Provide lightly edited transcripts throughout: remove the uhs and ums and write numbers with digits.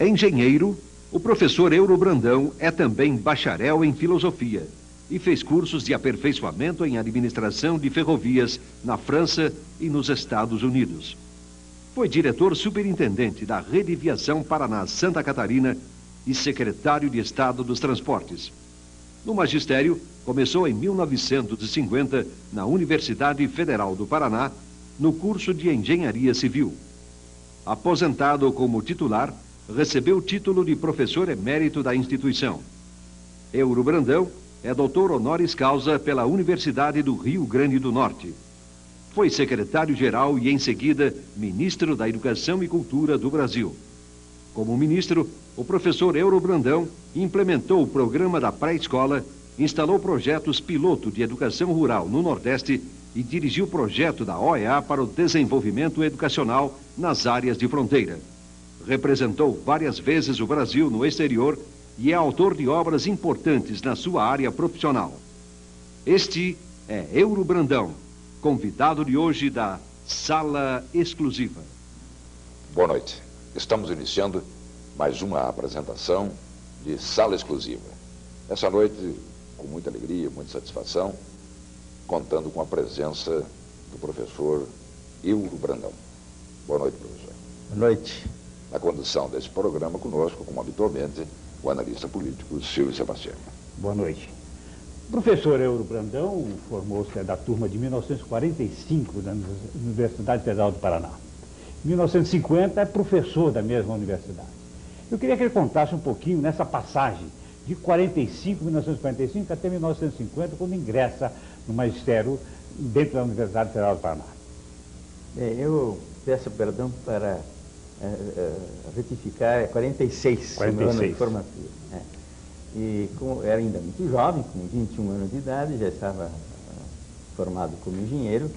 Engenheiro, o professor Euro Brandão é também bacharel em filosofia e fez cursos de aperfeiçoamento em administração de ferrovias na França e nos Estados Unidos. Foi diretor superintendente da Rede Viação Paraná Santa Catarina e secretário de Estado dos Transportes. No magistério, começou em 1950 na Universidade Federal do Paraná, no curso de Engenharia Civil. Aposentado como titular, recebeu o título de professor emérito da instituição. Euro Brandão é doutor honoris causa pela Universidade do Rio Grande do Norte. Foi secretário-geral e, em seguida, ministro da Educação e Cultura do Brasil. Como ministro, o professor Euro Brandão implementou o programa da pré-escola, instalou projetos piloto de educação rural no Nordeste e dirigiu o projeto da OEA para o desenvolvimento educacional nas áreas de fronteira. Representou várias vezes o Brasil no exterior e é autor de obras importantes na sua área profissional. Este é Euro Brandão, convidado de hoje da Sala Exclusiva. Boa noite. Estamos iniciando mais uma apresentação de Sala Exclusiva. Essa noite, com muita alegria, muita satisfação, contando com a presença do professor Euro Brandão. Boa noite, professor. Boa noite. Na condução desse programa conosco, como habitualmente, o analista político Silvio Sebastião. Boa noite. O professor Euro Brandão formou-se da turma de 1945 da Universidade Federal do Paraná. Em 1950 é professor da mesma universidade. Eu queria que ele contasse um pouquinho nessa passagem de 1945 até 1950, quando ingressa no magistério dentro da Universidade Federal do Paraná. Eu peço perdão para retificar, é 46, 46. De formatura. E era ainda muito jovem, com 21 anos de idade, já estava formado como engenheiro.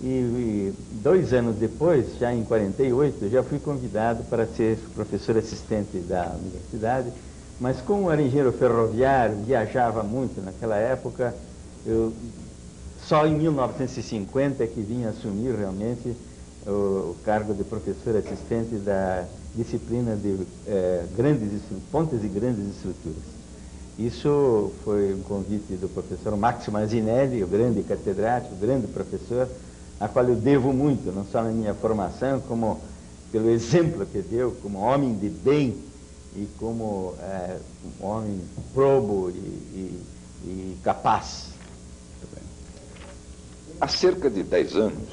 E 2 anos depois, já em 48, já fui convidado para ser professor assistente da universidade. Mas como era engenheiro ferroviário, viajava muito naquela época, só em 1950 que vim assumir realmente o cargo de professor assistente da disciplina de pontes e grandes estruturas. Isso foi um convite do professor Max Manzinelli, o grande catedrático, o grande professor, a qual eu devo muito, não só na minha formação, como pelo exemplo que deu como homem de bem e como um homem probo e capaz. Há cerca de 10 anos,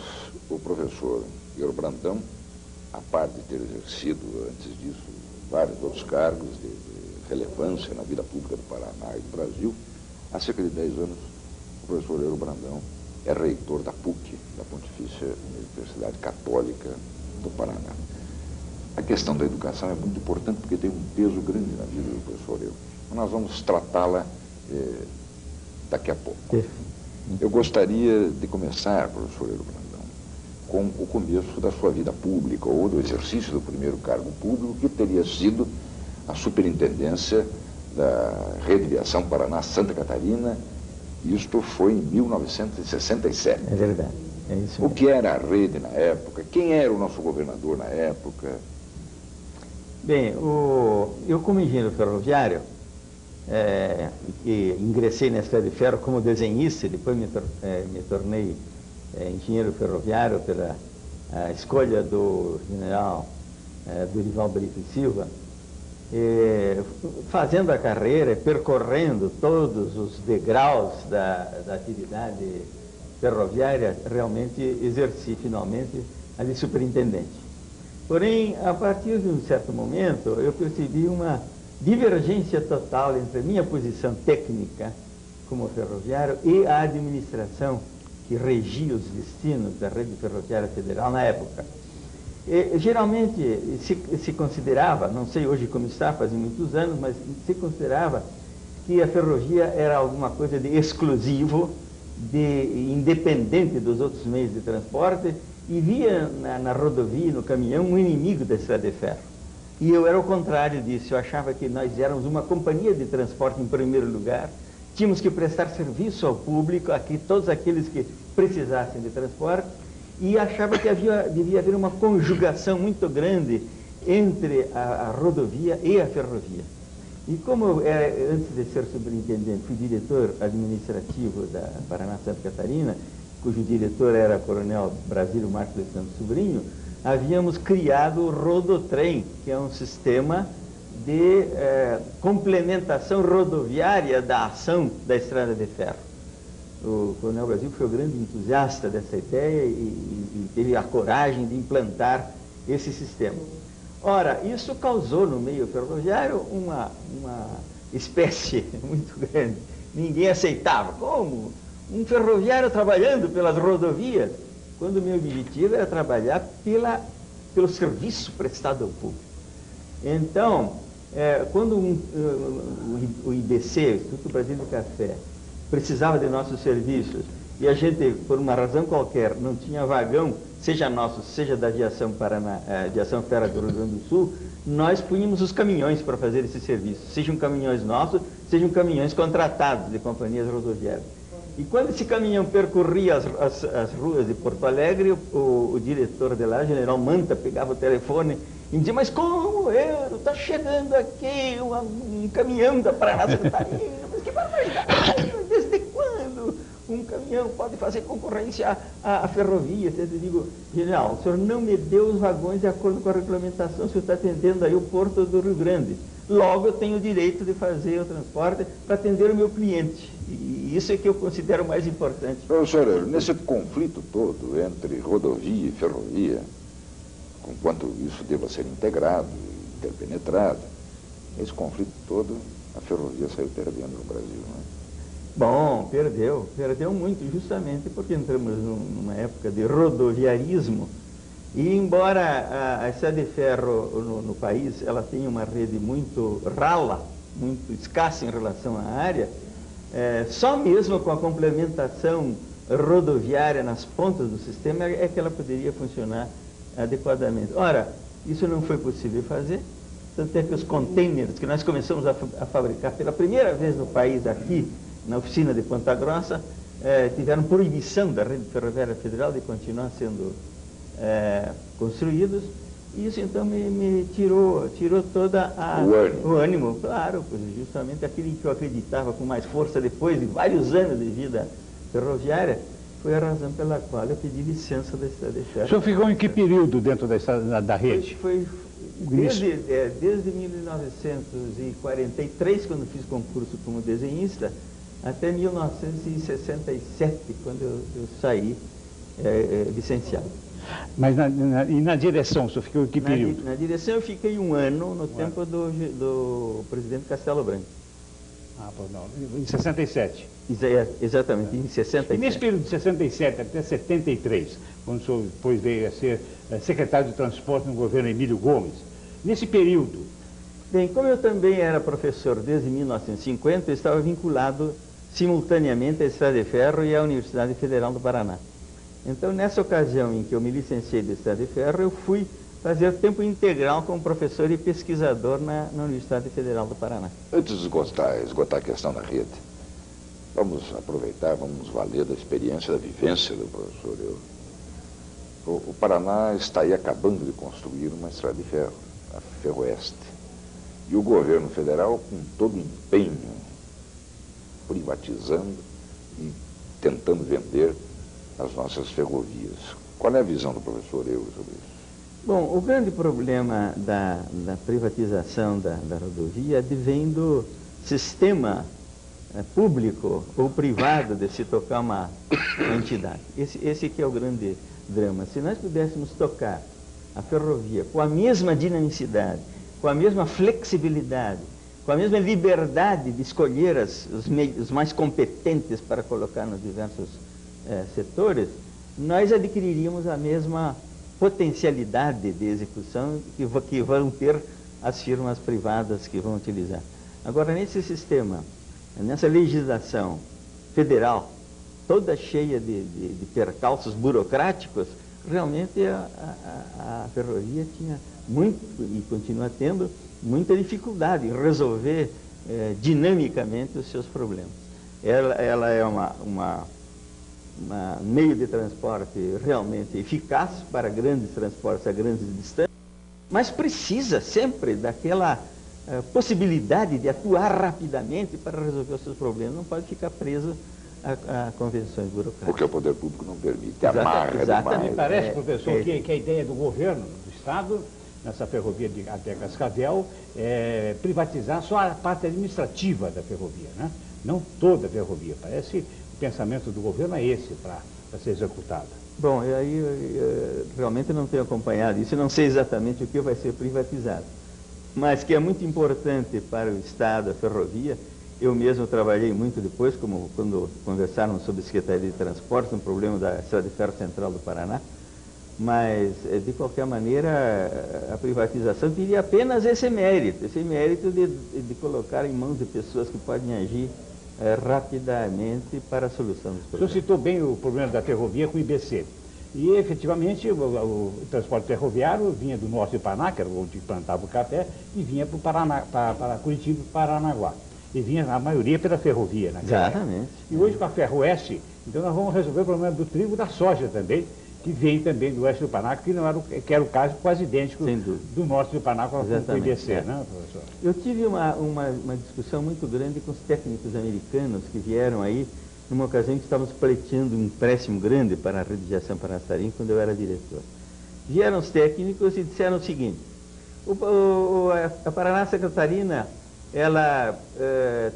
o professor Euro Brandão, a parte de ter exercido, antes disso, vários outros cargos de relevância na vida pública do Paraná e do Brasil, há cerca de 10 anos, o professor Euro Brandão é reitor da PUC, da Pontifícia Universidade Católica do Paraná. A questão da educação é muito importante porque tem um peso grande na vida do professor Euro. Nós vamos tratá-la daqui a pouco. Eu gostaria de começar, professor Euro Brandão, com o começo da sua vida pública, ou do exercício do primeiro cargo público, que teria sido a superintendência da Rede Viação Paraná Santa Catarina. Isto foi em 1967. É verdade, é isso mesmo. O que era a rede na época? Quem era o nosso governador na época? Bem, eu como engenheiro ferroviário, que ingressei na Estrada de Ferro como desenhista, depois me tornei engenheiro ferroviário pela escolha do general Dorival Brito e Silva, fazendo a carreira, percorrendo todos os degraus da atividade ferroviária, realmente exerci finalmente a de superintendente. Porém, a partir de um certo momento, eu percebi uma divergência total entre a minha posição técnica como ferroviário e a administração que regia os destinos da Rede Ferroviária Federal na época. Geralmente se considerava, não sei hoje como está, faz muitos anos, mas se considerava que a ferrovia era alguma coisa de exclusivo, de independente dos outros meios de transporte, e via na rodovia, no caminhão, um inimigo da estrada de ferro. E eu era o contrário disso, eu achava que nós éramos uma companhia de transporte em primeiro lugar, tínhamos que prestar serviço ao público, todos aqueles que precisassem de transporte, e achava que devia haver uma conjugação muito grande entre a rodovia e a ferrovia. E como eu era, antes de ser superintendente, fui diretor administrativo da Paraná Santa Catarina, cujo diretor era Coronel Brasílio Marcos de Santos Sobrinho, havíamos criado o Rodotrem, que é um sistema de complementação rodoviária da ação da estrada de ferro. O Coronel Brasílio foi o grande entusiasta dessa ideia e teve a coragem de implantar esse sistema. Ora, isso causou no meio ferroviário uma espécie muito grande. Ninguém aceitava. Como? Um ferroviário trabalhando pelas rodovias, quando o meu objetivo era trabalhar pelo serviço prestado ao público. Então, quando o IBC, Instituto Brasil do Café, precisava de nossos serviços e a gente, por uma razão qualquer, não tinha vagão, seja nosso, seja da Aviação Aviação Ferro do Rio Grande do Sul, nós punhamos os caminhões para fazer esse serviço, sejam caminhões nossos, sejam caminhões contratados de companhias rodoviárias. E quando esse caminhão percorria as ruas de Porto Alegre, o diretor de lá, General Manta, pegava o telefone e dizia: mas como está chegando aqui um caminhão da Paraná Santa Catarina? Mas que barbaridade! Desde quando um caminhão pode fazer concorrência à ferrovia? Eu digo: General, o senhor não me deu os vagões de acordo com a regulamentação, o senhor está atendendo aí o Porto do Rio Grande. Logo, eu tenho o direito de fazer o transporte para atender o meu cliente. E isso é que eu considero mais importante. Professor, nesse conflito todo entre rodovia e ferrovia, conquanto isso deva ser integrado, interpenetrado, esse conflito todo, a ferrovia saiu perdendo no Brasil, não é? Bom, perdeu muito, justamente porque entramos numa época de rodoviarismo. E embora a estrada de ferro no país ela tenha uma rede muito rala, muito escassa em relação à área, só mesmo com a complementação rodoviária nas pontas do sistema é que ela poderia funcionar adequadamente. Ora, isso não foi possível fazer, tanto é que os containers que nós começamos a fabricar pela primeira vez no país, aqui na oficina de Ponta Grossa, tiveram proibição da Rede Ferroviária Federal de continuar sendo construídos. Isso então me tirou toda o ânimo, claro, pois justamente aquilo em que eu acreditava com mais força depois de vários anos de vida ferroviária, foi a razão pela qual eu pedi licença da estrada de ferro. O senhor ficou em que período dentro da rede? Foi desde 1943, quando fiz concurso como desenhista, até 1967, quando eu saí licenciado. Mas e na direção, o senhor ficou em que período? Na direção eu fiquei um ano no tempo do presidente Castelo Branco. Ah, não, em 67. Exatamente, em 67. E nesse período de 67 até 73, quando o senhor depois veio a ser secretário de transporte no governo Emílio Gomes, nesse período... Bem, como eu também era professor desde 1950, eu estava vinculado simultaneamente à Estrada de Ferro e à Universidade Federal do Paraná. Então, nessa ocasião em que eu me licenciei da Estrada de Ferro, eu fui fazer tempo integral como professor e pesquisador na Universidade Federal do Paraná. Antes de esgotar a questão da rede, vamos aproveitar, vamos valer da experiência, da vivência do professor Euro. O Paraná está aí acabando de construir uma estrada de ferro, a Ferroeste. E o governo federal, com todo o empenho, privatizando e tentando vender as nossas ferrovias. Qual é a visão do professor Euro sobre isso? Bom, o grande problema da privatização da rodovia advém do sistema público ou privado de se tocar uma entidade. Esse que é o grande drama. Se nós pudéssemos tocar a ferrovia com a mesma dinamicidade, com a mesma flexibilidade, com a mesma liberdade de escolher os mais competentes para colocar nos diversos setores, nós adquiriríamos a mesma potencialidade de execução que vão ter as firmas privadas que vão utilizar. Agora, nesse sistema, nessa legislação federal, toda cheia de percalços burocráticos, realmente a ferrovia tinha muito, e continua tendo, muita dificuldade em resolver dinamicamente os seus problemas. Ela é um meio de transporte realmente eficaz para grandes transportes a grandes distâncias. mas precisa sempre daquela possibilidade de atuar rapidamente para resolver os seus problemas. Não pode ficar preso a convenções burocráticas. Porque o poder público não permite. Exatamente. Me parece, professor, que a ideia do governo, do Estado, nessa ferrovia até Cascavel, é privatizar só a parte administrativa da ferrovia, né? Não toda a ferrovia. Parece que o pensamento do governo é esse para ser executado. Bom, eu realmente não tenho acompanhado isso, não sei exatamente o que vai ser privatizado. Mas que é muito importante para o Estado, a ferrovia. Eu mesmo trabalhei muito depois, como quando conversaram sobre a Secretaria de Transportes, um problema da Estrada de Ferro Central do Paraná. Mas, de qualquer maneira, a privatização teria apenas esse mérito de colocar em mãos de pessoas que podem agir rapidamente para a solução dos problemas. O senhor citou bem o problema da ferrovia com o IBC. E, efetivamente, o transporte ferroviário vinha do norte do Paraná, que era onde plantava o café, e vinha para Curitiba e Paranaguá. E vinha, a maioria, pela ferrovia, né? Exatamente. E hoje, com a Ferroeste, então nós vamos resolver o problema do trigo e da soja também, que vem também do oeste do Paraná, que era o caso quase idêntico do norte do Paraná com o IBC, né, professor? Eu tive uma discussão muito grande com os técnicos americanos que vieram aí, numa ocasião que estávamos pleiteando um empréstimo grande para a rede de ação Paranaçarim, quando eu era diretor. Vieram os técnicos e disseram o seguinte: a Paraná Catarina, ela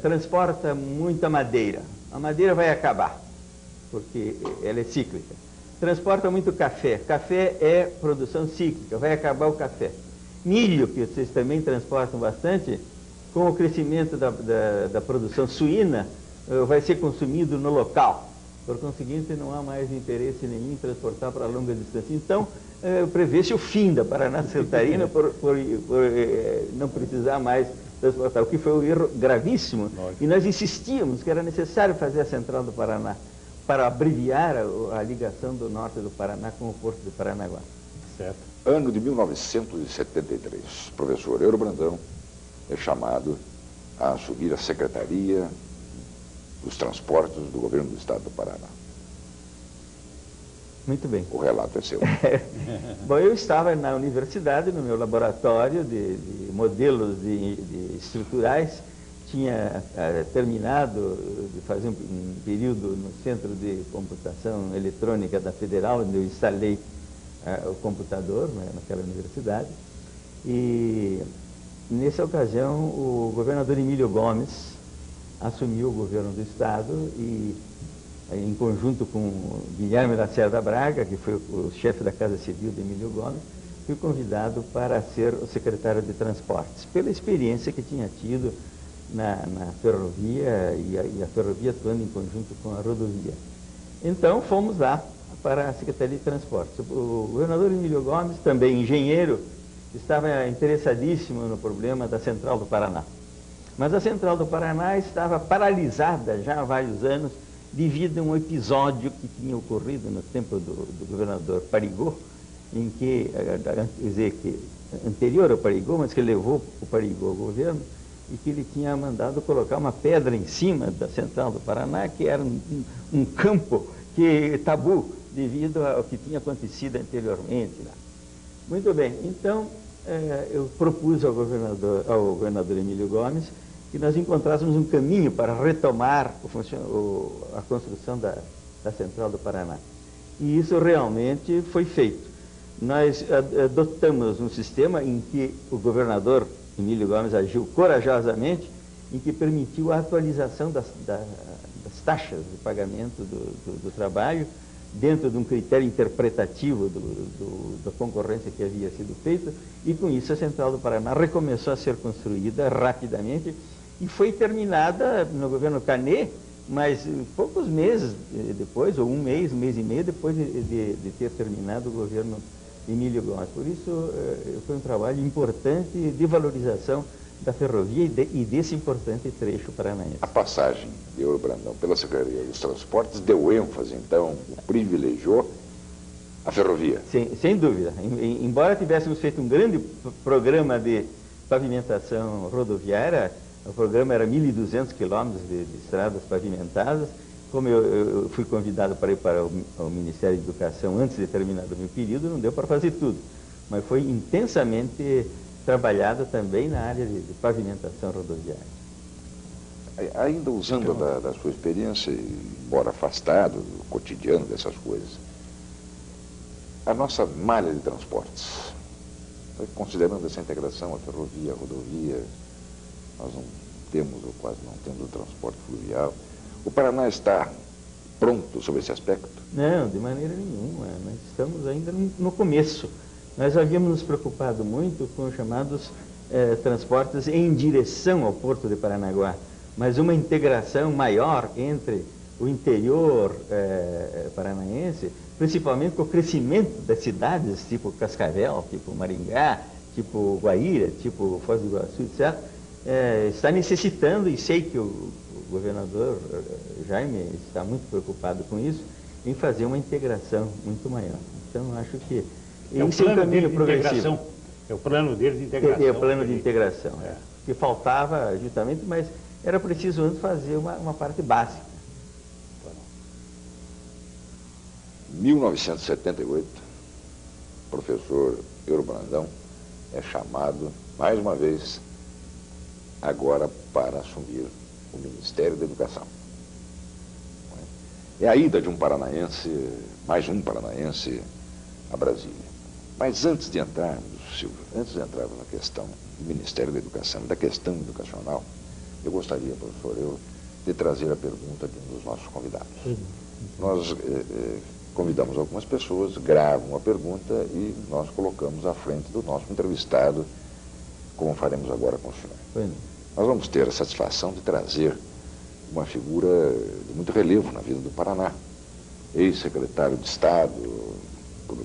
transporta muita madeira. A madeira vai acabar, porque ela é cíclica. Transporta muito café. Café é produção cíclica, vai acabar o café. Milho, que vocês também transportam bastante, com o crescimento da produção suína, vai ser consumido no local. Por conseguinte, não há mais interesse nenhum em transportar para longa distância. Então, prevê-se o fim da Paraná Catarina por não precisar mais transportar, o que foi um erro gravíssimo. E nós insistíamos que era necessário fazer a Central do Paraná para abreviar a ligação do norte do Paraná com o Porto de Paranaguá. Certo. Ano de 1973, o professor Euro Brandão é chamado a assumir a Secretaria dos Transportes do Governo do Estado do Paraná. Muito bem. O relato é seu. Bom, eu estava na universidade, no meu laboratório de modelos estruturais, tinha terminado de fazer um período no Centro de Computação Eletrônica da Federal, onde eu instalei o computador, né, naquela universidade. E, nessa ocasião, o governador Emílio Gomes assumiu o governo do Estado e, em conjunto com Guilherme Lacerda Braga, que foi o chefe da Casa Civil de Emílio Gomes, fui convidado para ser o secretário de Transportes, pela experiência que tinha tido na ferrovia e a ferrovia atuando em conjunto com a rodovia. Então, fomos lá para a Secretaria de Transportes. O governador Emílio Gomes, também engenheiro, estava interessadíssimo no problema da Central do Paraná. Mas a Central do Paraná estava paralisada já há vários anos devido a um episódio que tinha ocorrido no tempo do governador Parigó, em que, quer dizer, que anterior ao Parigó, mas que levou o Parigó ao governo, e que ele tinha mandado colocar uma pedra em cima da Central do Paraná, que era um campo tabu, devido ao que tinha acontecido anteriormente lá. Muito bem, então eu propus ao governador Emílio Gomes que nós encontrássemos um caminho para retomar a construção da Central do Paraná. E isso realmente foi feito. Nós adotamos um sistema em que o governador Emílio Gomes agiu corajosamente, em que permitiu a atualização das taxas de pagamento do trabalho, dentro de um critério interpretativo da concorrência que havia sido feita, e com isso a Central do Paraná recomeçou a ser construída rapidamente e foi terminada no governo Canet, mas poucos meses depois, ou um mês e meio depois de ter terminado o governo Emílio Gomes. Por isso, foi um trabalho importante de valorização da ferrovia e desse importante trecho paranaense. A passagem de Euro Brandão pela Secretaria dos Transportes deu ênfase, então, privilegiou a ferrovia. Sem dúvida. Embora tivéssemos feito um grande programa de pavimentação rodoviária, o programa era 1.200 quilômetros de estradas pavimentadas. Como eu fui convidado para ir para o Ministério da Educação antes de terminar o meu período, não deu para fazer tudo. mas foi intensamente trabalhado também na área de pavimentação rodoviária. Ainda usando da sua experiência, embora afastado do cotidiano dessas coisas, a nossa malha de transportes, considerando essa integração, a ferrovia, a rodovia, nós não temos ou quase não temos o transporte fluvial. O Paraná está pronto sobre esse aspecto? Não, de maneira nenhuma. Nós estamos ainda no começo. Nós havíamos nos preocupado muito com os chamados transportes em direção ao Porto de Paranaguá, mas uma integração maior entre o interior paranaense, principalmente com o crescimento das cidades, tipo Cascavel, tipo Maringá, tipo Guaíra, tipo Foz do Iguaçu, etc., está necessitando, e sei que o governador Jaime está muito preocupado com isso, em fazer uma integração muito maior. Então, acho que esse é um caminho progressivo. É o plano dele de integração. É o plano de integração. Que faltava justamente, mas era preciso antes fazer uma parte básica. Em 1978, o professor Euro Brandão é chamado, mais uma vez, agora para assumir o Ministério da Educação. É a ida de um paranaense, mais um paranaense, a Brasília. Mas antes de entrarmos, Silvio, na questão do Ministério da Educação, da questão educacional, eu gostaria, professor, de trazer a pergunta de um dos nossos convidados. Nós convidamos algumas pessoas, gravam a pergunta e nós colocamos à frente do nosso entrevistado, como faremos agora com o senhor. Nós vamos ter a satisfação de trazer uma figura de muito relevo na vida do Paraná. Ex-secretário de Estado,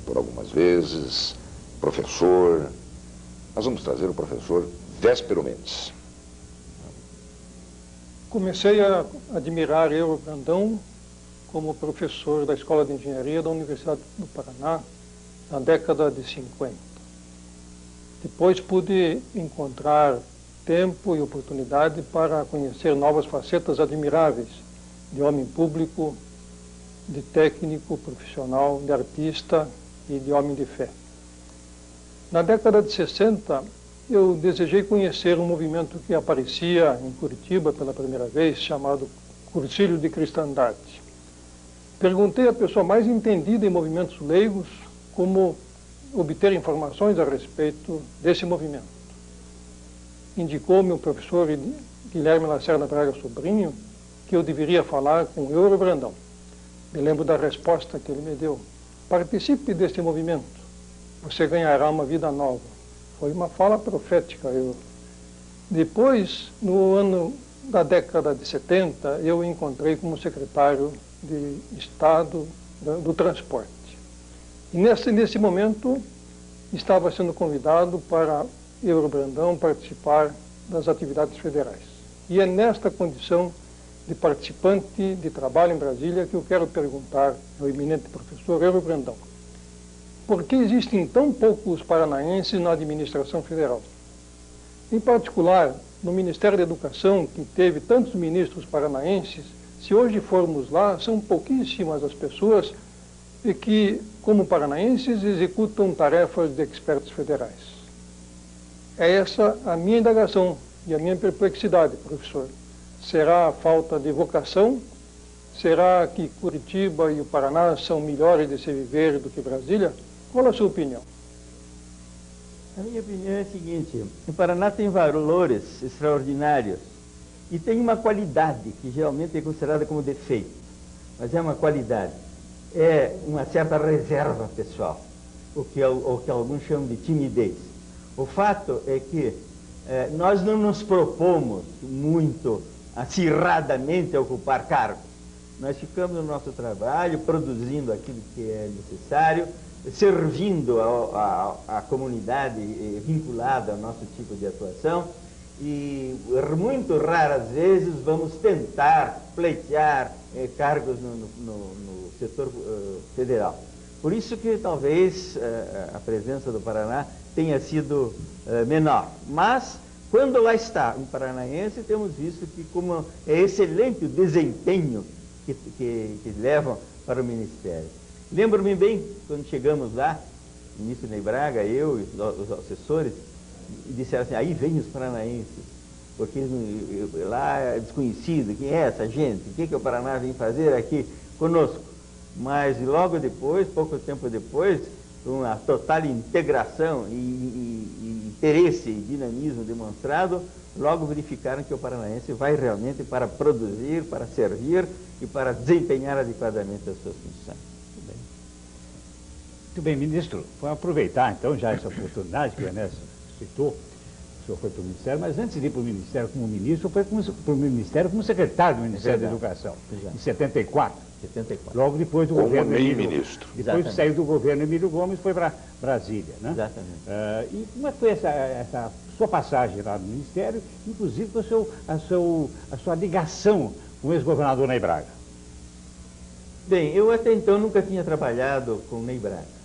por algumas vezes, professor. Nós vamos trazer o professor Véspero Mendes. Comecei a admirar Euro Brandão como professor da Escola de Engenharia da Universidade do Paraná na década de 50. Depois pude encontrar tempo e oportunidade para conhecer novas facetas admiráveis de homem público, de técnico, profissional, de artista e de homem de fé. Na década de 60, eu desejei conhecer um movimento que aparecia em Curitiba pela primeira vez, chamado Cursilho de Cristandade. Perguntei à pessoa mais entendida em movimentos leigos como obter informações a respeito desse movimento. Indicou-me o professor Guilherme Lacerda Braga Sobrinho que eu deveria falar com Euro Brandão. Me lembro da resposta que ele me deu. Participe deste movimento, você ganhará uma vida nova. Foi uma fala profética. Depois, no ano da década de 70, eu o encontrei como secretário de Estado do Transporte. E nesse momento, estava sendo convidado para Euro Brandão participar das atividades federais. E é nesta condição de participante de trabalho em Brasília que eu quero perguntar ao eminente professor Euro Brandão: por que existem tão poucos paranaenses na administração federal? Em particular, no Ministério da Educação, que teve tantos ministros paranaenses, se hoje formos lá, são pouquíssimas as pessoas que, como paranaenses, executam tarefas de expertos federais. É essa a minha indagação e a minha perplexidade, professor. Será a falta de vocação? Será que Curitiba e o Paraná são melhores de se viver do que Brasília? Qual a sua opinião? A minha opinião é a seguinte: o Paraná tem valores extraordinários e tem uma qualidade que geralmente é considerada como defeito, mas é uma qualidade. É uma certa reserva pessoal, o que alguns chamam de timidez. O fato é que nós não nos propomos muito acirradamente a ocupar cargos. Nós ficamos no nosso trabalho, produzindo aquilo que é necessário, servindo a comunidade vinculada ao nosso tipo de atuação, e muito raras vezes vamos tentar pleitear cargos no setor federal. Por isso que talvez a presença do Paraná tenha sido menor. Mas, quando lá está um paranaense, temos visto que como é excelente o desempenho que levam para o Ministério. Lembro-me bem, quando chegamos lá, ministro Ney Braga, eu e os assessores, disseram assim, aí vem os paranaenses, porque lá é desconhecido, quem é essa gente, o que o Paraná vem fazer aqui conosco? Mas logo depois, pouco tempo depois, com a total integração e interesse e dinamismo demonstrado, logo verificaram que o paranaense vai realmente para produzir, para servir e para desempenhar adequadamente as suas funções. Muito bem, ministro. Vamos aproveitar, então, já essa oportunidade que o Ernesto citou. O senhor foi para o Ministério, mas antes de ir para o Ministério como ministro, foi para o Ministério como secretário do Ministério da Educação, em 74. 74. Logo depois do Como governo nem Emílio, ministro. Depois Exatamente. saiu do governo Emílio Gomes e foi para Brasília, né? Exatamente. E como é que foi essa sua passagem lá no Ministério, inclusive com a sua ligação com o ex-governador Ney Braga? Bem, eu até então nunca tinha trabalhado com Ney Braga.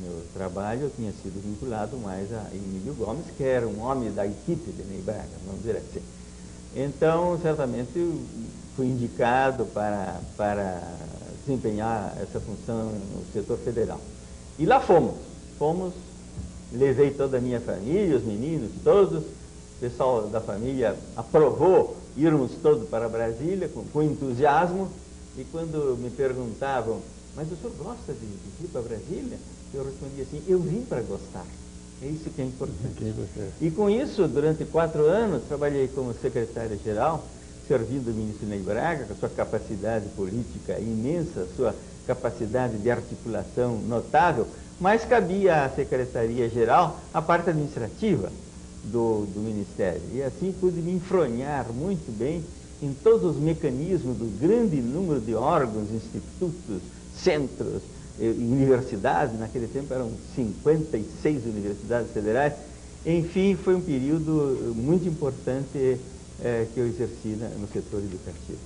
Meu trabalho eu tinha sido vinculado mais a Emílio Gomes, que era um homem da equipe de Ney Braga, vamos dizer assim. Então, certamente, fui indicado para desempenhar essa função no setor federal. E lá fomos, levei toda a minha família, os meninos todos, o pessoal da família aprovou irmos todos para Brasília com entusiasmo, e quando me perguntavam, mas o senhor gosta de ir para Brasília? Eu respondia assim, eu vim para gostar. É isso que é importante. E com isso, durante 4 anos, trabalhei como secretário-geral, servindo o ministro Ney Braga, com a sua capacidade política imensa, sua capacidade de articulação notável, mas cabia à Secretaria-Geral a parte administrativa do Ministério. E assim pude me enfronhar muito bem em todos os mecanismos do grande número de órgãos, institutos, centros, universidades. Naquele tempo eram 56 universidades federais. Enfim, foi um período muito importante que eu exerci no setor educativo.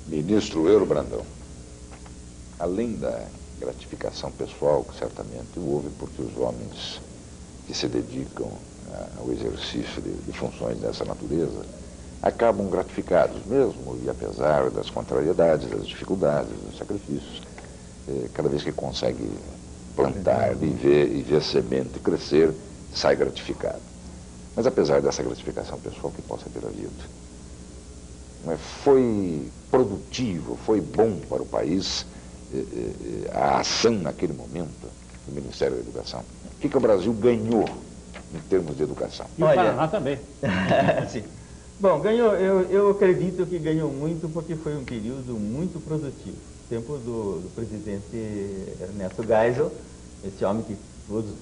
Ministro Euro Brandão, além da gratificação pessoal, que certamente houve, porque os homens que se dedicam ao exercício de funções dessa natureza acabam gratificados mesmo, e apesar das contrariedades, das dificuldades, dos sacrifícios, cada vez que consegue plantar e ver a semente crescer, sai gratificado. Mas apesar dessa gratificação pessoal que possa ter havido, foi produtivo, foi bom para o país a ação naquele momento do Ministério da Educação. O que o Brasil ganhou em termos de educação? E o Paraná também. Sim. Bom, ganhou, eu acredito que ganhou muito porque foi um período muito produtivo. Tempo do presidente Ernesto Geisel, esse homem que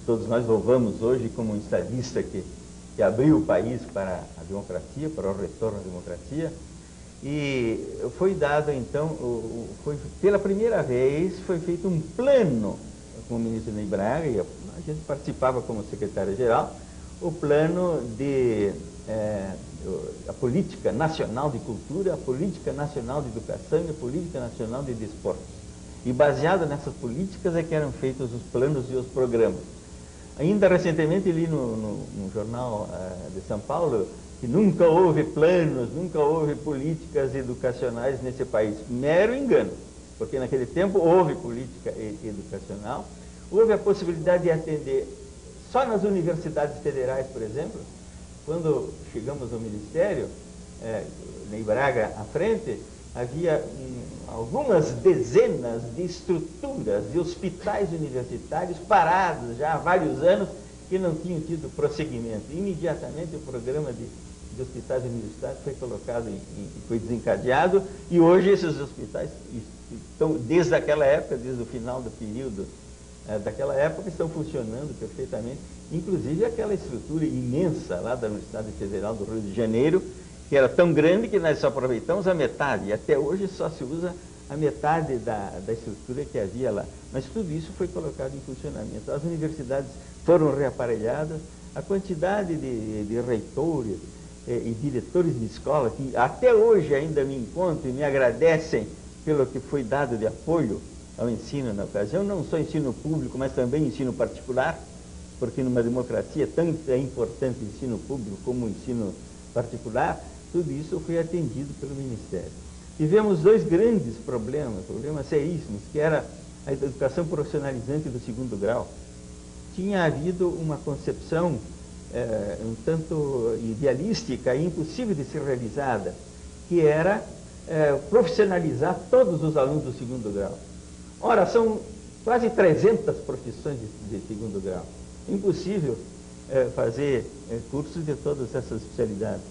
todos nós louvamos hoje como um estadista que abriu o país para a democracia, para o retorno à democracia. E foi dado, então, pela primeira vez, foi feito um plano com o ministro Ney Braga, e a gente participava como secretário-geral, o plano de a Política Nacional de Cultura, a Política Nacional de Educação e a Política Nacional de Desportos. E baseado nessas políticas é que eram feitos os planos e os programas. Ainda recentemente li no jornal de São Paulo que nunca houve planos, nunca houve políticas educacionais nesse país. Mero engano, porque naquele tempo houve política educacional, houve a possibilidade de atender só nas universidades federais, por exemplo. Quando chegamos ao Ministério, Ney Braga à frente, havia algumas dezenas de estruturas de hospitais universitários parados já há vários anos que não tinham tido prosseguimento. Imediatamente o programa de hospitais universitários foi colocado foi desencadeado, e hoje esses hospitais estão, desde aquela época, desde o final do período daquela época, estão funcionando perfeitamente, inclusive aquela estrutura imensa lá da Universidade Federal do Rio de Janeiro, que era tão grande que nós só aproveitamos a metade, e até hoje só se usa a metade da estrutura que havia lá. Mas tudo isso foi colocado em funcionamento. As universidades foram reaparelhadas, a quantidade de reitores e diretores de escola, que até hoje ainda me encontram e me agradecem pelo que foi dado de apoio ao ensino na ocasião, não só ensino público, mas também ensino particular, porque numa democracia tanto é importante o ensino público como o ensino particular. Tudo isso foi atendido pelo Ministério. Tivemos 2 grandes problemas seríssimos, que era a educação profissionalizante do segundo grau, tinha havido uma concepção um tanto idealística e impossível de ser realizada, que era profissionalizar todos os alunos do segundo grau. Ora, são quase 300 profissões de segundo grau. Impossível fazer cursos de todas essas especialidades.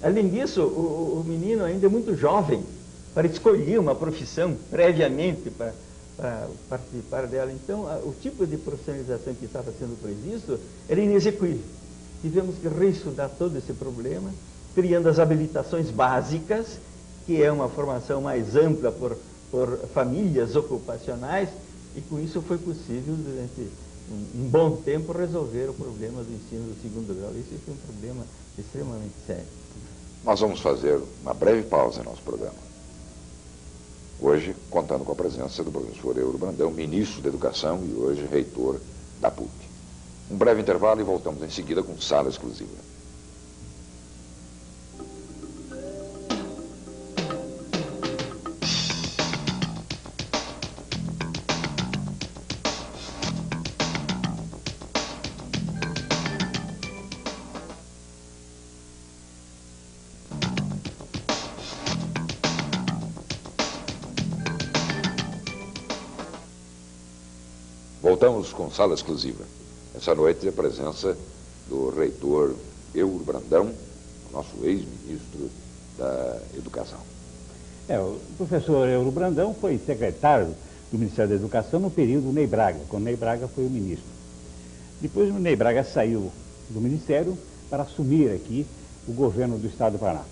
Além disso, o menino ainda é muito jovem para escolher uma profissão previamente para participar dela. Então, o tipo de profissionalização que estava sendo previsto era inexequível. Tivemos que reestudar todo esse problema, criando as habilitações básicas, que é uma formação mais ampla por famílias ocupacionais, e com isso foi possível, durante um bom tempo, resolver o problema do ensino do segundo grau. Isso foi um problema extremamente sério. Nós vamos fazer uma breve pausa em nosso programa. Hoje, contando com a presença do professor Euro Brandão, ministro da Educação e hoje reitor da PUC. Um breve intervalo e voltamos em seguida com Sala Exclusiva. Voltamos com Sala Exclusiva. Essa noite a presença do reitor Euro Brandão, nosso ex-ministro da Educação. O professor Euro Brandão foi secretário do Ministério da Educação no período do Ney Braga, quando Ney Braga foi o ministro. Depois o Ney Braga saiu do Ministério para assumir aqui o governo do Estado do Paraná.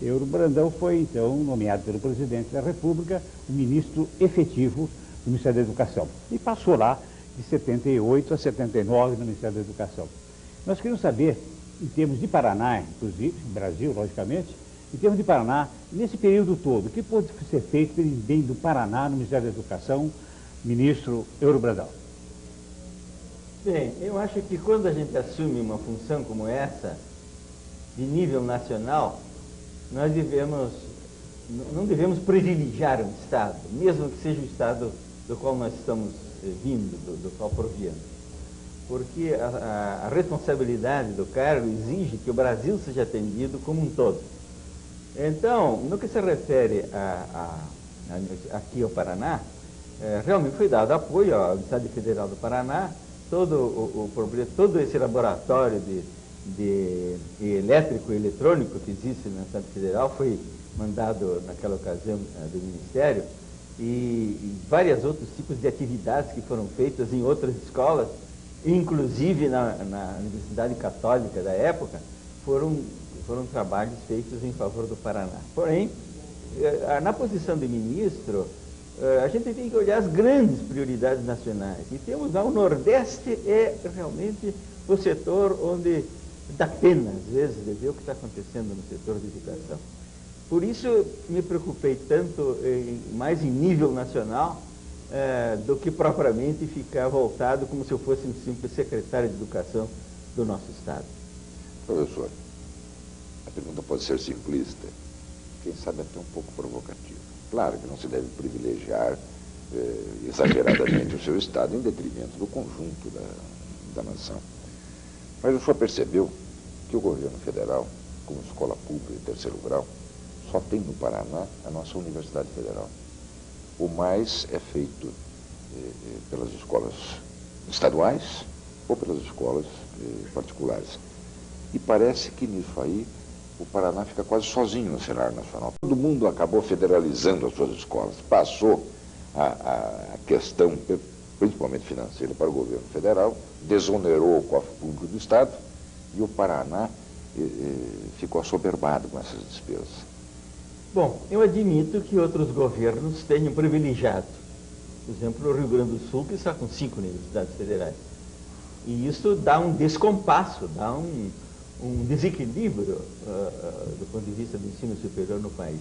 Euro Brandão foi, então, nomeado pelo presidente da República o ministro efetivo do Ministério da Educação. E passou lá de 78 a 79 no Ministério da Educação. Nós queremos saber, em termos de Paraná, inclusive, Brasil, logicamente, em termos de Paraná, nesse período todo, o que pode ser feito pelo bem do Paraná no Ministério da Educação, ministro Euro Brandão? Bem, eu acho que quando a gente assume uma função como essa, de nível nacional, nós não devemos privilegiar um Estado, mesmo que seja o Estado do qual nós estamos vindo, do qual proviemos. Porque a responsabilidade do cargo exige que o Brasil seja atendido como um todo. Então, no que se refere aqui ao Paraná, realmente foi dado apoio ao Estado Federal do Paraná, todo esse laboratório de elétrico e eletrônico que existe no Estado Federal foi mandado naquela ocasião do Ministério, e vários outros tipos de atividades que foram feitas em outras escolas, inclusive na Universidade Católica da época, foram trabalhos feitos em favor do Paraná. Porém, na posição de ministro, a gente tem que olhar as grandes prioridades nacionais. E temos lá o Nordeste, é realmente o setor onde dá pena, às vezes, de ver o que está acontecendo no setor de educação. Por isso, me preocupei tanto mais em nível nacional do que propriamente ficar voltado como se eu fosse um simples secretário de Educação do nosso Estado. Professor, a pergunta pode ser simplista, quem sabe até um pouco provocativa. Claro que não se deve privilegiar exageradamente o seu Estado em detrimento do conjunto da nação. Mas o senhor percebeu que o governo federal, como escola pública de terceiro grau, só tem no Paraná a nossa Universidade Federal. O mais é feito pelas escolas estaduais ou pelas escolas particulares. E parece que nisso aí o Paraná fica quase sozinho no cenário nacional. Todo mundo acabou federalizando as suas escolas. Passou a questão, principalmente financeira, para o governo federal, desonerou o cofre público do Estado e o Paraná ficou assoberbado com essas despesas. Bom, eu admito que outros governos tenham privilegiado. Por exemplo, o Rio Grande do Sul, que está com 5 universidades federais. E isso dá um descompasso, dá um desequilíbrio do ponto de vista do ensino superior no país.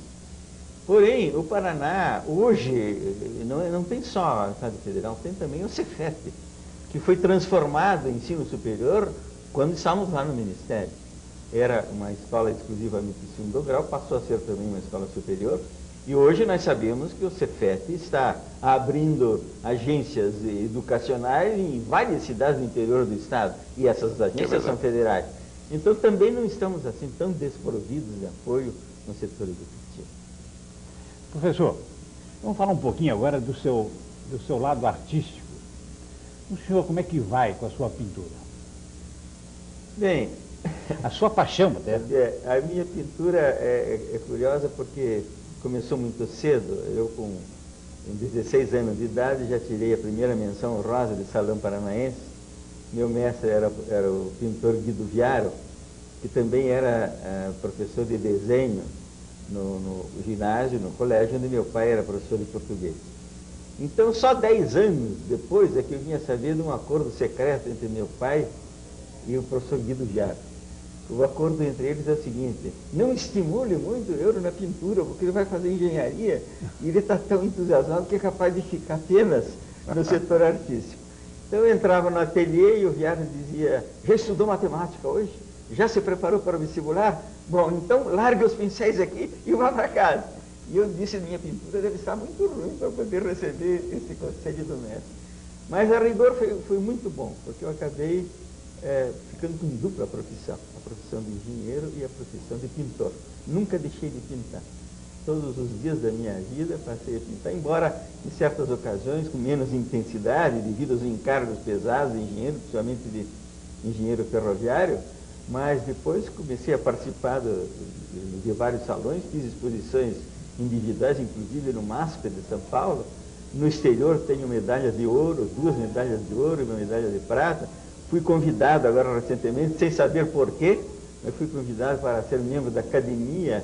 Porém, o Paraná, hoje, não tem só o Estado Federal, tem também o Cefet, que foi transformado em ensino superior quando estávamos lá no Ministério. Era uma escola exclusivamente de segundo grau, passou a ser também uma escola superior, E hoje nós sabemos que o Cefet está abrindo agências educacionais em várias cidades do interior do estado, e essas agências são federais. Então também não estamos assim tão desprovidos de apoio no setor educativo. Professor, vamos falar um pouquinho agora do seu lado artístico. O senhor, como é que vai com a sua pintura? Bem, a sua paixão até. A minha pintura é curiosa porque começou muito cedo. Eu, com 16 anos de idade, já tirei a primeira menção honrosa de Salão Paranaense. Meu mestre era o pintor Guido Viaro, que também era professor de desenho no ginásio, no colégio, onde meu pai era professor de português. Então, só 10 anos depois é que eu vinha saber de um acordo secreto entre meu pai e o professor Guido Viaro. O acordo entre eles é o seguinte: não estimule muito o Euro na pintura, porque ele vai fazer engenharia e ele está tão entusiasmado que é capaz de ficar apenas no setor artístico. Então eu entrava no ateliê e o Viaro dizia: já estudou matemática hoje? Já se preparou para o vestibular? Bom, então largue os pincéis aqui e vá para casa. E eu disse: minha pintura deve estar muito ruim para poder receber esse conselho do mestre. Mas a rigor foi muito bom, porque eu acabei ficando com dupla profissão, a profissão de engenheiro e a profissão de pintor. Nunca deixei de pintar. Todos os dias da minha vida passei a pintar, embora em certas ocasiões com menos intensidade, devido aos encargos pesados de engenheiro, principalmente de engenheiro ferroviário, mas depois comecei a participar de vários salões, fiz exposições individuais, inclusive no MASP de São Paulo. No exterior tenho medalhas de ouro, 2 medalhas de ouro e uma medalha de prata. Fui convidado agora recentemente, sem saber porquê, mas fui convidado para ser membro da Academia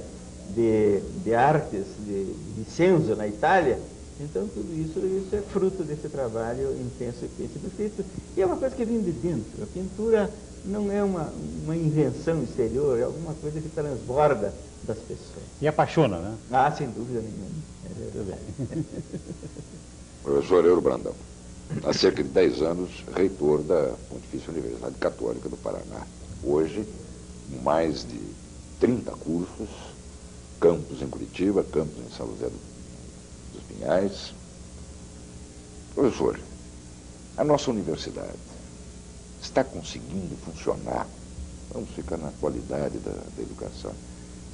de Artes de Vicenzo, na Itália. Então tudo isso é fruto desse trabalho intenso que tem sido feito. E é uma coisa que vem de dentro. A pintura não é uma invenção exterior, é alguma coisa que transborda das pessoas. E apaixona, né? Ah, sem dúvida nenhuma. Muito bem. Professor Euro Brandão, há cerca de 10 anos, reitor da Pontifícia Universidade Católica do Paraná. Hoje, mais de 30 cursos, campus em Curitiba, campus em São José dos Pinhais. Professor, a nossa universidade está conseguindo funcionar, vamos ficar na qualidade da educação,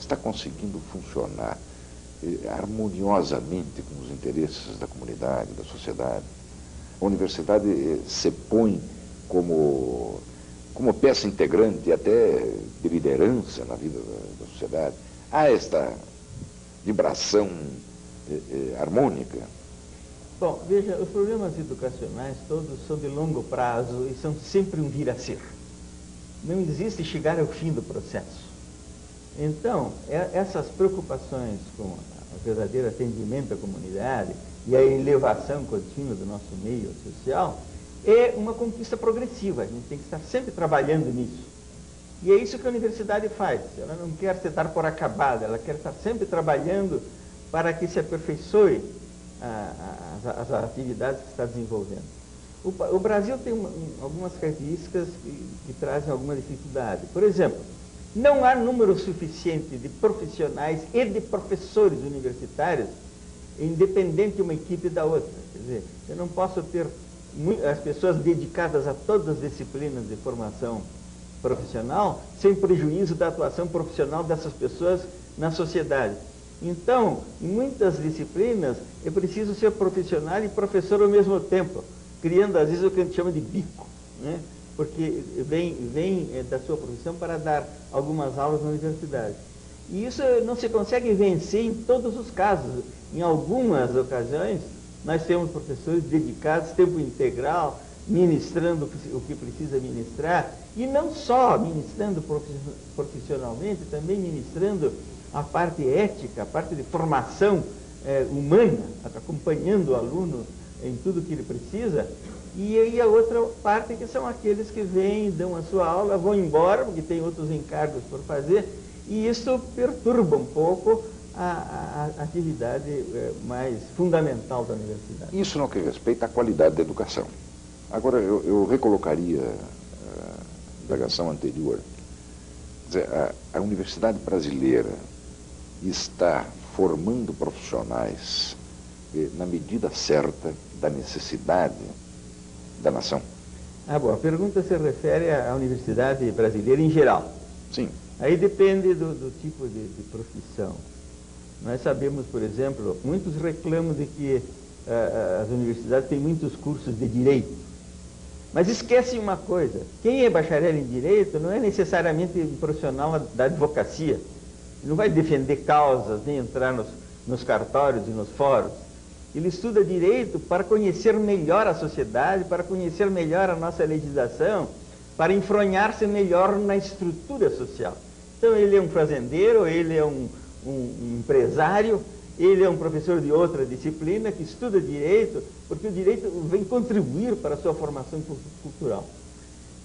está conseguindo funcionar harmoniosamente com os interesses da comunidade, da sociedade. A universidade se põe como peça integrante até de liderança na vida da sociedade. Há esta vibração harmônica. Bom, veja, os problemas educacionais todos são de longo prazo e são sempre um vir a ser. Não existe chegar ao fim do processo. Então, essas preocupações com o verdadeiro atendimento à comunidade e a elevação contínua do nosso meio social é uma conquista progressiva. A gente tem que estar sempre trabalhando nisso. E é isso que a universidade faz. Ela não quer se dar por acabada, ela quer estar sempre trabalhando para que se aperfeiçoe as atividades que está desenvolvendo. O Brasil tem algumas características que trazem alguma dificuldade. Por exemplo, não há número suficiente de profissionais e de professores universitários, independente uma equipe da outra. Quer dizer, eu não posso ter as pessoas dedicadas a todas as disciplinas de formação profissional, sem prejuízo da atuação profissional dessas pessoas na sociedade. Então, em muitas disciplinas, é preciso ser profissional e professor ao mesmo tempo, criando, às vezes, o que a gente chama de bico, né? Porque vem da sua profissão para dar algumas aulas na universidade. E isso não se consegue vencer em todos os casos. Em algumas ocasiões, nós temos professores dedicados, tempo integral, ministrando o que precisa ministrar, e não só ministrando profissionalmente, também ministrando a parte ética, a parte de formação humana, acompanhando o aluno em tudo que ele precisa. E aí a outra parte que são aqueles que vêm, dão a sua aula, vão embora, porque tem outros encargos por fazer, e isso perturba um pouco a atividade mais fundamental da universidade. Isso no que respeita à qualidade da educação. Agora, eu recolocaria a indagação anterior. Quer dizer, a universidade brasileira está formando profissionais na medida certa da necessidade da nação? Bom, a pergunta se refere à universidade brasileira em geral. Sim. Aí depende do tipo de profissão. Nós sabemos, por exemplo, muitos reclamam de que as universidades têm muitos cursos de direito. Mas esquecem uma coisa: quem é bacharel em direito não é necessariamente um profissional da advocacia. Ele não vai defender causas, nem entrar nos cartórios e nos fóruns. Ele estuda direito para conhecer melhor a sociedade, para conhecer melhor a nossa legislação, para enfronhar-se melhor na estrutura social. Então ele é um fazendeiro, ele é um empresário, ele é um professor de outra disciplina que estuda direito, porque o direito vem contribuir para a sua formação cultural.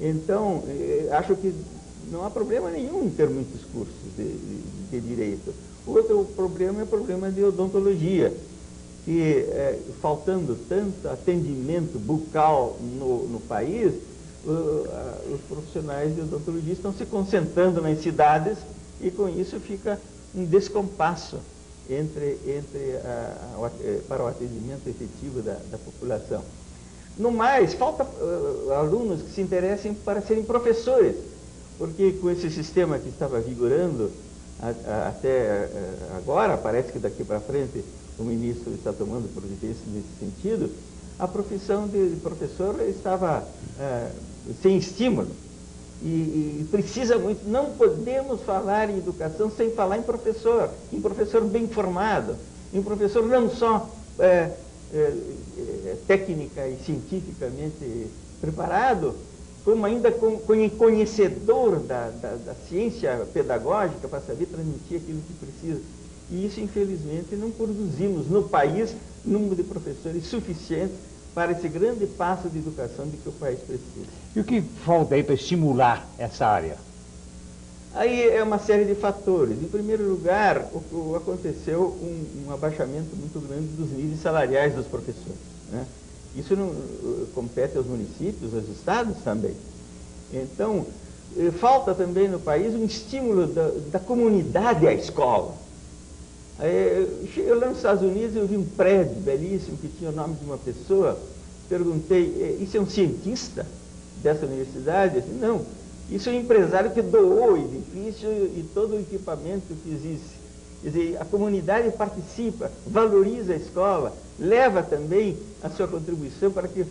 Então, acho que não há problema nenhum em ter muitos cursos de direito. Outro problema é o problema de odontologia, que faltando tanto atendimento bucal no país, os profissionais de odontologia estão se concentrando nas cidades e com isso fica um descompasso para o atendimento efetivo da população. No mais, falta alunos que se interessem para serem professores, porque com esse sistema que estava vigorando até agora, parece que daqui para frente o ministro está tomando providência nesse sentido, a profissão de professor estava sem estímulo e precisa muito. Não podemos falar em educação sem falar em professor bem formado, em professor não só técnica e cientificamente preparado, como ainda conhecedor da ciência pedagógica para saber transmitir aquilo que precisa. E isso, infelizmente, não produzimos no país número de professores suficiente para esse grande passo de educação de que o país precisa. E o que falta aí para estimular essa área? Aí é uma série de fatores. Em primeiro lugar, aconteceu um abaixamento muito grande dos níveis salariais dos professores, né? Isso não compete aos municípios, aos estados também. Então, falta também no país um estímulo da comunidade à escola. Eu lá nos Estados Unidos eu vi um prédio belíssimo que tinha o nome de uma pessoa. Perguntei: isso é um cientista dessa universidade? Disse: não, isso é um empresário que doou o edifício e todo o equipamento que existe. Quer dizer, a comunidade participa, valoriza a escola, leva também a sua contribuição para que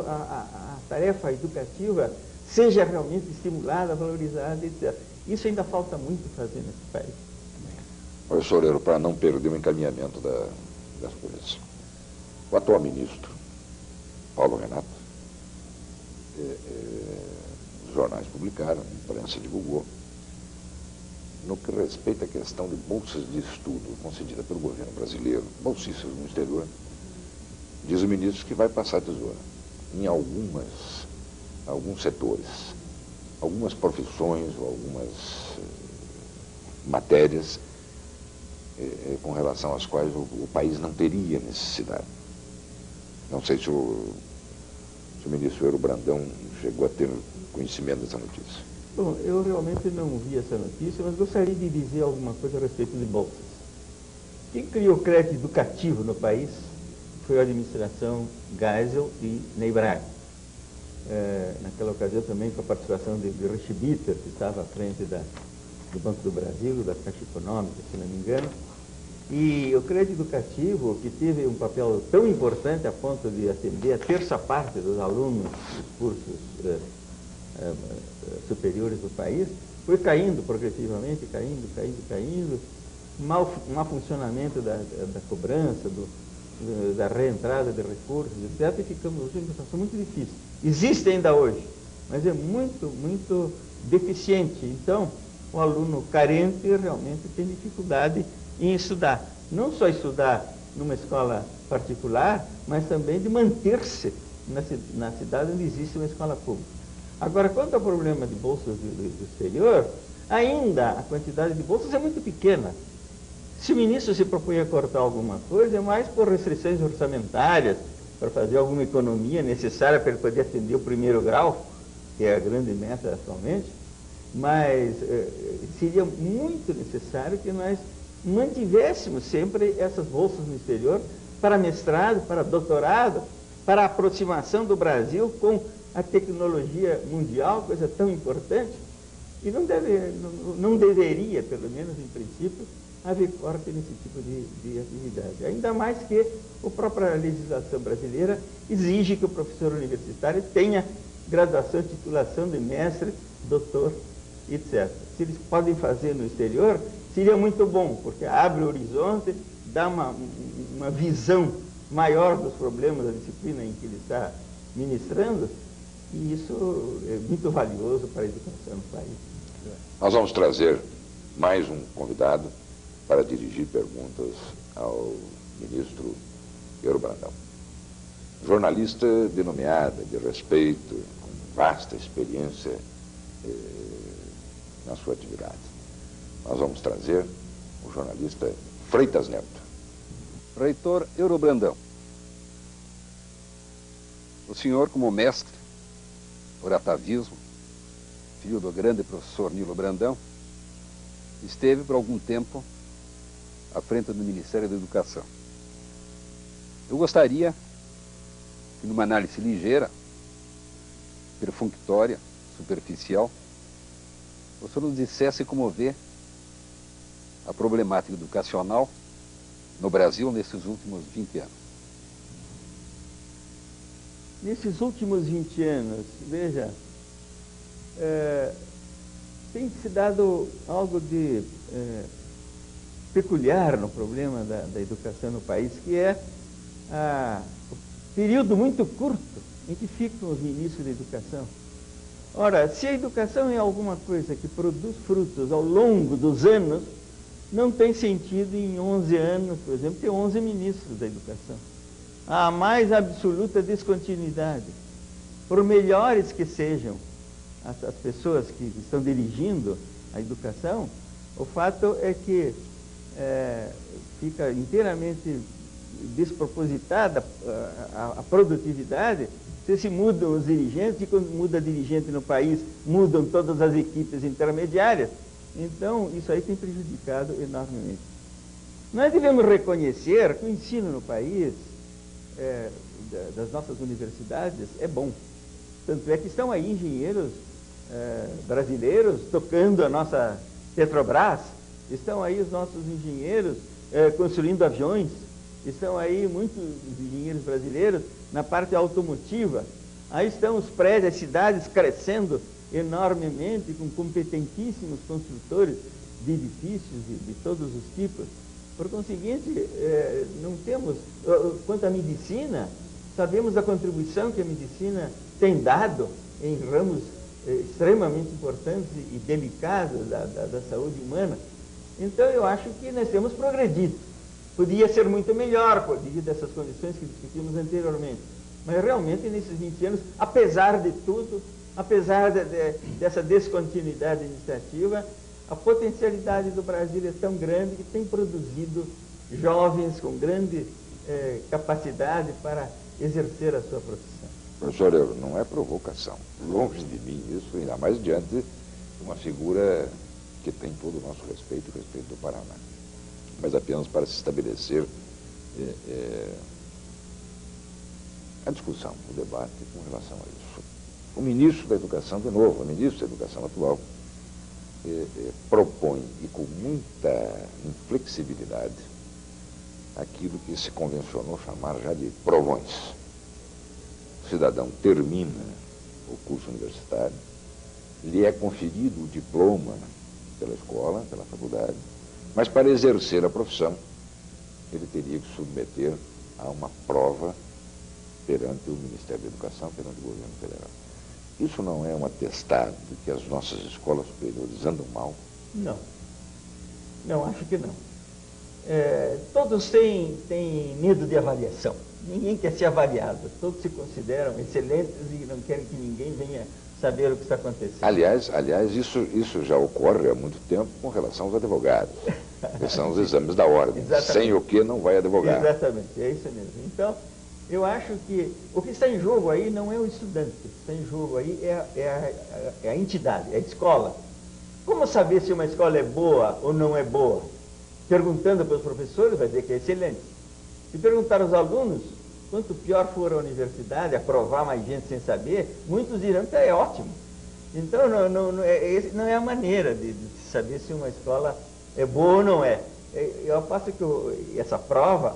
a tarefa educativa seja realmente estimulada, valorizada, etc. Isso ainda falta muito fazer nesse país. Professor Euro, para não perder o encaminhamento das coisas. O atual ministro, Paulo Renato, os jornais publicaram, a imprensa divulgou, no que respeita à questão de bolsas de estudo concedida pelo governo brasileiro, bolsistas no exterior, diz o ministro que vai passar a tesoura em alguns setores, algumas profissões ou algumas matérias com relação às quais o país não teria necessidade. Não sei se o ministro Euro Brandão chegou a ter conhecimento dessa notícia. Bom, eu realmente não vi essa notícia, mas gostaria de dizer alguma coisa a respeito de bolsas. Quem criou o crédito educativo no país foi a administração Geisel e Ney Braga. Naquela ocasião também com a participação de Richard Bitter, que estava à frente do Banco do Brasil, da Caixa Econômica, se não me engano. E o crédito educativo, que teve um papel tão importante a ponto de atender a terça parte dos alunos dos cursos superiores do país, foi caindo progressivamente, caindo. Mau funcionamento da cobrança, da reentrada de recursos, etc. E ficamos em uma situação muito difícil. Existe ainda hoje, mas é muito deficiente. Então, o aluno carente realmente tem dificuldade em estudar. Não só estudar numa escola particular, mas também de manter-se na cidade onde existe uma escola pública. Agora, quanto ao problema de bolsas do exterior, ainda a quantidade de bolsas é muito pequena. Se o ministro se propõe a cortar alguma coisa, é mais por restrições orçamentárias, para fazer alguma economia necessária para ele poder atender o primeiro grau, que é a grande meta atualmente, mas seria muito necessário que nós mantivéssemos sempre essas bolsas no exterior para mestrado, para doutorado, para a aproximação do Brasil com a tecnologia mundial, coisa tão importante. E não deveria, pelo menos em princípio, haver corte nesse tipo de atividade. Ainda mais que a própria legislação brasileira exige que o professor universitário tenha graduação, titulação de mestre, doutor, etc. Se eles podem fazer no exterior, seria muito bom, porque abre o horizonte, dá uma visão maior dos problemas da disciplina em que ele está ministrando, e isso é muito valioso para a educação no país. Nós vamos trazer mais um convidado para dirigir perguntas ao ministro Euro Brandão. Jornalista de nomeada, de respeito, com vasta experiência na sua atividade. Nós vamos trazer o jornalista Freitas Neto. Reitor Euro Brandão, o senhor, como mestre por atavismo, filho do grande professor Nilo Brandão, esteve por algum tempo à frente do Ministério da Educação. Eu gostaria que, numa análise ligeira, perfunctória, superficial, o senhor nos dissesse como vê a problemática educacional no Brasil nesses últimos 20 anos. Nesses últimos 20 anos, veja, tem se dado algo de peculiar no problema da educação no país, que é o período muito curto em que ficam os ministros da educação. Ora, se a educação é alguma coisa que produz frutos ao longo dos anos, não tem sentido em 11 anos, por exemplo, ter 11 ministros da educação. Há a mais absoluta descontinuidade. Por melhores que sejam as pessoas que estão dirigindo a educação, o fato é que fica inteiramente despropositada a produtividade se mudam os dirigentes, e quando muda dirigente no país, mudam todas as equipes intermediárias. Então, isso aí tem prejudicado enormemente. Nós devemos reconhecer que o ensino no país, das nossas universidades, é bom. Tanto é que estão aí engenheiros brasileiros tocando a nossa Petrobras, estão aí os nossos engenheiros construindo aviões, estão aí muitos engenheiros brasileiros na parte automotiva. Aí estão os prédios, as cidades crescendo enormemente, com competentíssimos construtores de edifícios de todos os tipos. Por conseguinte, não temos... Quanto à medicina, sabemos a contribuição que a medicina tem dado em ramos extremamente importantes e delicados da saúde humana. Então, eu acho que nós temos progredido. Podia ser muito melhor, devido a essas condições que discutimos anteriormente. Mas, realmente, nesses 20 anos, apesar de tudo, apesar dessa descontinuidade administrativa, a potencialidade do Brasil é tão grande que tem produzido jovens com grande capacidade para exercer a sua profissão. Professor Euro, não é provocação. Longe de mim isso, ainda mais diante de uma figura que tem todo o nosso respeito, o respeito do Paraná. Mas apenas para se estabelecer a discussão, o debate com relação a isso. O ministro da Educação, de novo, o ministro da Educação atual, propõe, e com muita inflexibilidade, aquilo que se convencionou chamar já de provões. O cidadão termina o curso universitário, lhe é conferido o diploma pela escola, pela faculdade, mas para exercer a profissão, ele teria que submeter a uma prova perante o Ministério da Educação, perante o governo federal. Isso não é um atestado de que as nossas escolas superiores andam mal? Não. Não, acho que não. Todos têm medo de avaliação. Ninguém quer ser avaliado. Todos se consideram excelentes e não querem que ninguém venha saber o que está acontecendo. Aliás, isso já ocorre há muito tempo com relação aos advogados. Que são os exames da ordem. Exatamente. Sem o que não vai advogar. Exatamente, é isso mesmo. Então, eu acho que o que está em jogo aí não é o estudante. O que está em jogo aí é a entidade, é a escola. Como saber se uma escola é boa ou não é boa? perguntando para os professores, vai dizer que é excelente. Se perguntar aos alunos, quanto pior for a universidade, aprovar mais gente sem saber, muitos dirão que é ótimo. Então, não é a maneira de saber se uma escola é boa ou não é. Eu passo que essa prova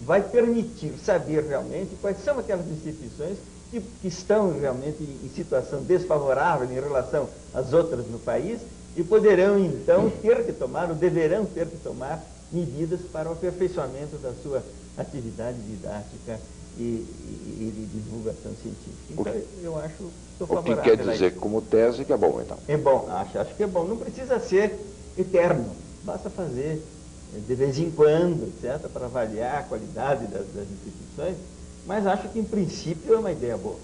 vai permitir saber realmente quais são aquelas instituições que estão realmente em situação desfavorável em relação às outras no país e poderão, então, ter que tomar, ou deverão ter que tomar medidas para o aperfeiçoamento da sua atividade didática e de divulgação científica. Então, eu acho, estou favorável. O que quer dizer como tese que é bom, então? É bom, acho que é bom. Não precisa ser eterno, basta fazer de vez em quando, etc., para avaliar a qualidade das instituições, mas acho que, em princípio, é uma ideia boa.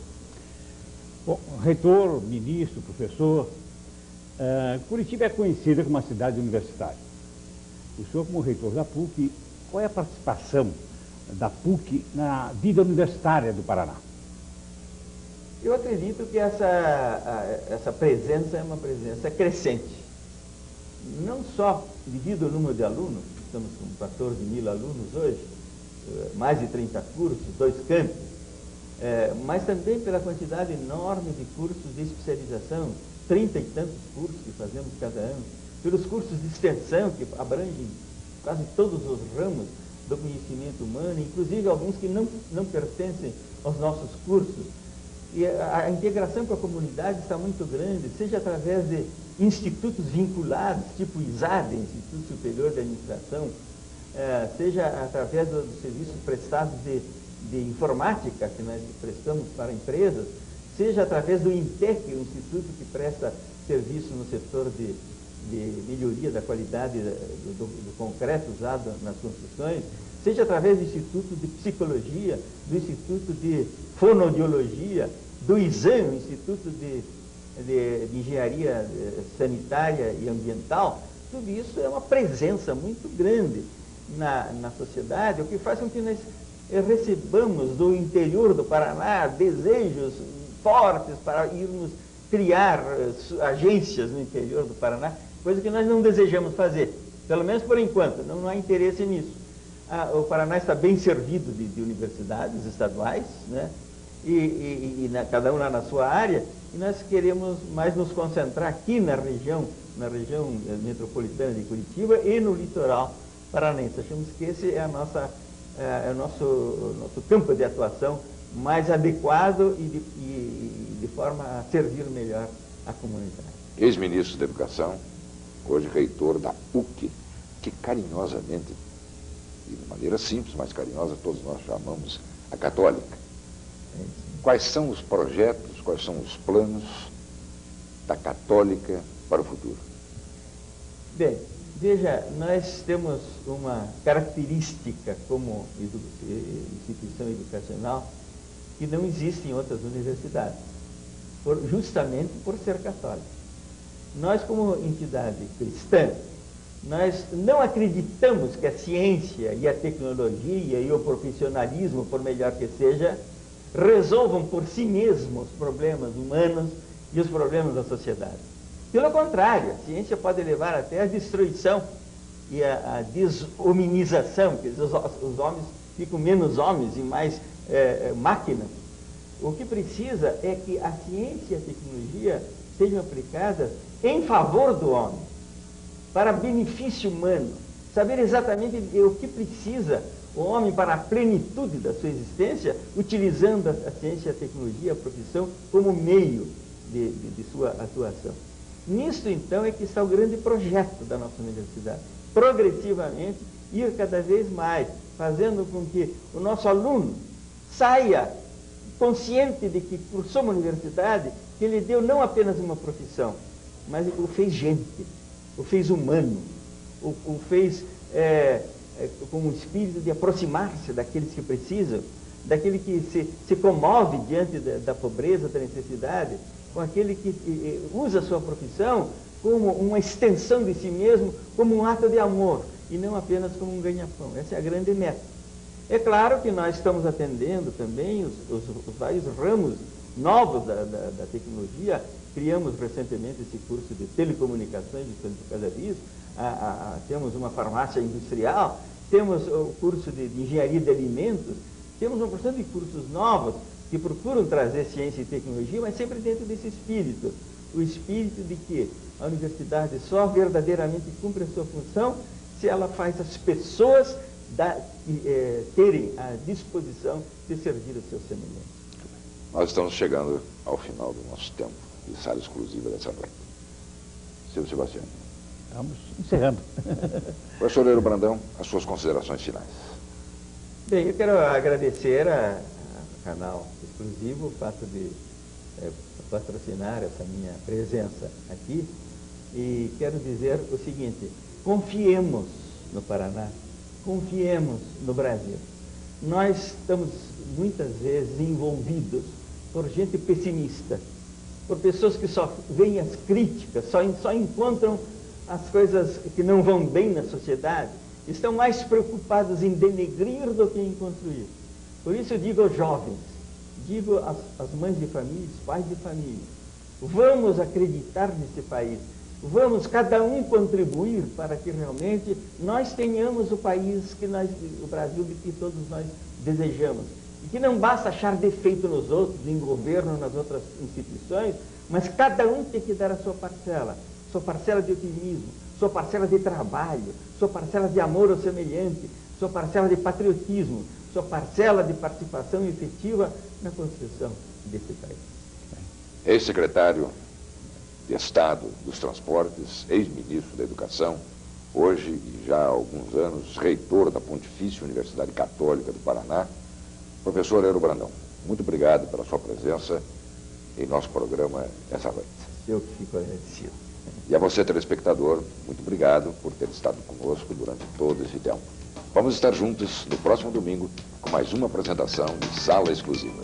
Bom, reitor, ministro, professor, Curitiba é conhecida como uma cidade universitária. O senhor, como reitor da PUC, qual é a participação da PUC na vida universitária do Paraná? Eu acredito que essa presença é uma presença crescente. Não só devido ao número de alunos, estamos com 14 mil alunos hoje, mais de 30 cursos, 2 campos, mas também pela quantidade enorme de cursos de especialização, 30 e tantos cursos que fazemos cada ano, pelos cursos de extensão que abrangem quase todos os ramos do conhecimento humano, inclusive alguns que não pertencem aos nossos cursos. E a integração com a comunidade está muito grande, seja através de institutos vinculados, tipo ISAD, Instituto Superior de Administração, seja através dos serviços prestados de informática que nós prestamos para empresas, seja através do INTEC, o instituto que presta serviço no setor de melhoria da qualidade do concreto usado nas construções, seja através do Instituto de Psicologia, do Instituto de Fonoaudiologia, do ISAM, o Instituto de Engenharia Sanitária e Ambiental. Tudo isso é uma presença muito grande na sociedade, o que faz com que nós recebamos do interior do Paraná desejos fortes para irmos criar agências no interior do Paraná, coisa que nós não desejamos fazer, pelo menos por enquanto, não há interesse nisso. O Paraná está bem servido de universidades estaduais, né? Cada uma na sua área, e nós queremos mais nos concentrar aqui na região metropolitana de Curitiba e no litoral paranaense. Achamos que esse é o nosso campo de atuação mais adequado e de forma a servir melhor a comunidade. Ex-ministro da Educação, hoje reitor da PUC, que carinhosamente, e de maneira simples, mas carinhosa, todos nós chamamos a Católica. Quais são os projetos, quais são os planos da Católica para o futuro? Bem, veja, nós temos uma característica como instituição educacional que não existe em outras universidades, justamente por ser católica. Nós, como entidade cristã, nós não acreditamos que a ciência e a tecnologia e o profissionalismo, por melhor que seja, resolvam por si mesmos os problemas humanos e os problemas da sociedade. Pelo contrário, a ciência pode levar até à destruição e à desumanização, que os homens ficam menos homens e mais máquinas. O que precisa é que a ciência e a tecnologia sejam aplicadas em favor do homem, para benefício humano, saber exatamente o que precisa o homem para a plenitude da sua existência, utilizando a ciência, a tecnologia, a profissão como meio de sua atuação. Nisto, então, é que está o grande projeto da nossa universidade. Progressivamente, ir cada vez mais, fazendo com que o nosso aluno saia consciente de que cursou uma universidade que lhe deu não apenas uma profissão, mas o fez gente, o fez humano, o fez com o espírito de aproximar-se daqueles que precisam, daquele que se comove diante da pobreza, da necessidade, com aquele que usa a sua profissão como uma extensão de si mesmo, como um ato de amor, e não apenas como um ganha-pão. Essa é a grande meta. É claro que nós estamos atendendo também os vários ramos novos da tecnologia. Criamos recentemente esse curso de telecomunicações de Santo Cadariz, temos uma farmácia industrial, temos o curso de engenharia de alimentos, temos uma porção de cursos novos que procuram trazer ciência e tecnologia, mas sempre dentro desse espírito. O espírito de que a universidade só verdadeiramente cumpre a sua função se ela faz as pessoas terem a disposição de servir os seus semelhantes. Nós estamos chegando ao final do nosso tempo de sala exclusiva dessa noite. Seu Sebastião. Vamos encerrando. Professor Euro Brandão, as suas considerações finais. Bem, eu quero agradecer ao canal exclusivo o fato de patrocinar essa minha presença aqui e quero dizer o seguinte: confiemos no Paraná, confiemos no Brasil. Nós estamos muitas vezes envolvidos por gente pessimista, por pessoas que só veem as críticas, só encontram as coisas que não vão bem na sociedade, estão mais preocupados em denegrir do que em construir. Por isso eu digo aos jovens, digo às mães de família, pais de família, vamos acreditar nesse país, vamos cada um contribuir para que realmente nós tenhamos o país o Brasil de que todos nós desejamos. E que não basta achar defeito nos outros, em governo, nas outras instituições, mas cada um tem que dar a sua parcela de otimismo, sua parcela de trabalho, sua parcela de amor ao semelhante, sua parcela de patriotismo, sua parcela de participação efetiva na construção desse país. Ex-secretário de Estado dos Transportes, ex-ministro da Educação, hoje e já há alguns anos, reitor da Pontifícia Universidade Católica do Paraná, professor Euro Brandão. Muito obrigado pela sua presença em nosso programa essa noite. Eu que fico agradecido. E a você, telespectador, muito obrigado por ter estado conosco durante todo esse tempo. Vamos estar juntos no próximo domingo com mais uma apresentação de Sala Exclusiva.